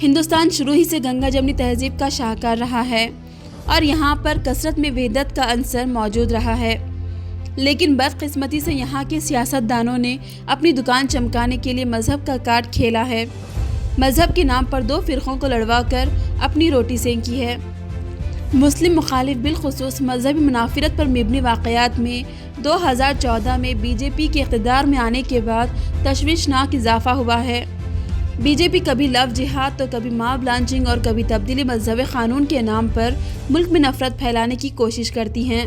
ہندوستان شروع ہی سے گنگا جمنی تہذیب کا شاہکار رہا ہے اور یہاں پر کثرت میں وحدت کا عنصر موجود رہا ہے، لیکن بدقسمتی سے یہاں کے سیاست دانوں نے اپنی دکان چمکانے کے لیے مذہب کا کارڈ کھیلا ہے۔ مذہب کے نام پر دو فرقوں کو لڑوا کر اپنی روٹی سینکی ہے۔ مسلم مخالف بالخصوص مذہبی منافرت پر مبنی واقعات میں 2014 میں بی جے پی کے اقتدار میں آنے کے بعد تشویشناک اضافہ ہوا ہے۔ بی جے پی کبھی لو جہاد تو کبھی ماب لانچنگ اور کبھی تبدیلی مذہب قانون کے نام پر ملک میں نفرت پھیلانے کی کوشش کرتی ہیں۔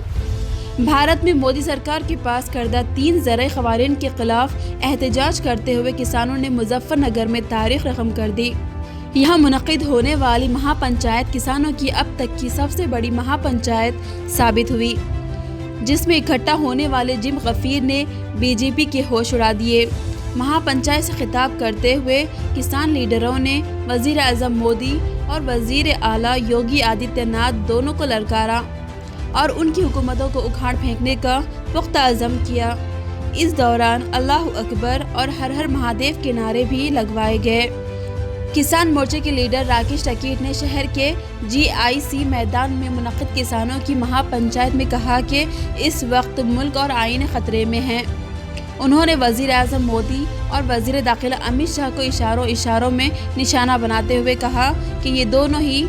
بھارت میں مودی سرکار کے پاس کردہ 3 زرعی قوانین کے خلاف احتجاج کرتے ہوئے کسانوں نے مظفر نگر میں تاریخ رقم کر دی۔ یہاں منعقد ہونے والی مہا پنچایت کسانوں کی اب تک کی سب سے بڑی مہا پنچایت ثابت ہوئی، جس میں اکٹھا ہونے والے جم غفیر نے بی جے پی کے ہوش اڑا دیے۔ مہا پنچایت سے خطاب کرتے ہوئے کسان لیڈروں نے وزیر اعظم مودی اور وزیر اعلیٰ یوگی آدتیہ ناتھ دونوں کو للکارا اور ان کی حکومتوں کو اکھاڑ پھینکنے کا پختہ عزم کیا۔ اس دوران اللہ اکبر اور ہر ہر مہادیو کے نعرے بھی لگوائے گئے۔ کسان مورچے کے لیڈر راکیش ٹکیٹ نے شہر کے جی آئی سی میدان میں منعقد کسانوں کی مہا پنچایت میں کہا کہ اس وقت ملک اور آئین خطرے میں ہیں۔ انہوں نے وزیر اعظم مودی اور وزیر داخلہ امت شاہ کو اشاروں میں نشانہ بناتے ہوئے کہا کہ یہ دونوں ہی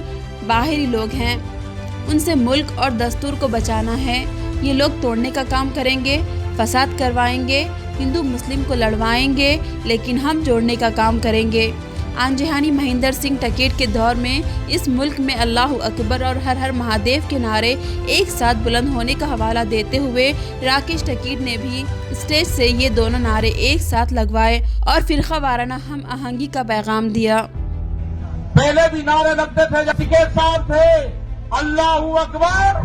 باہری لوگ ہیں، ان سے ملک اور دستور کو بچانا ہے۔ یہ لوگ توڑنے کا کام کریں گے، فساد کروائیں گے، ہندو مسلم کو لڑوائیں گے، لیکن ہم جوڑنے کا کام کریں گے۔ آن جہانی مہندر سنگھ ٹکیٹ کے دور میں اس ملک میں اللہ اکبر اور ہر ہر مہادیو کے نعرے ایک ساتھ بلند ہونے کا حوالہ دیتے ہوئے راکیش ٹکیٹ نے بھی اسٹیج سے یہ دونوں نعرے ایک ساتھ لگوائے اور فرقہ وارانہ ہم آہنگی کا پیغام دیا۔ پہلے بھی نعرے لگتے تھے جب ٹکیٹ صاحب تھے، اللہ اکبر،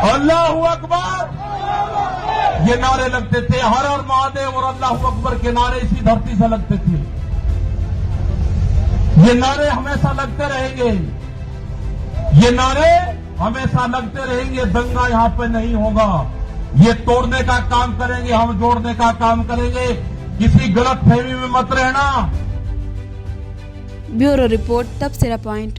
اللہ اکبر، یہ نعرے لگتے تھے۔ ہر ہر مہادیو اور اللہ اکبر کے نعرے اسی دھرتی سے لگتے تھے۔ یہ نعرے ہمیشہ لگتے رہیں گے، یہ نعرے ہمیشہ لگتے رہیں گے۔ دنگا یہاں پہ نہیں ہوگا، یہ توڑنے کا کام کریں گے، ہم جوڑنے کا کام کریں گے۔ کسی غلط فہمی میں مت رہنا۔ بیورو رپورٹ تبصرہ پوائنٹ۔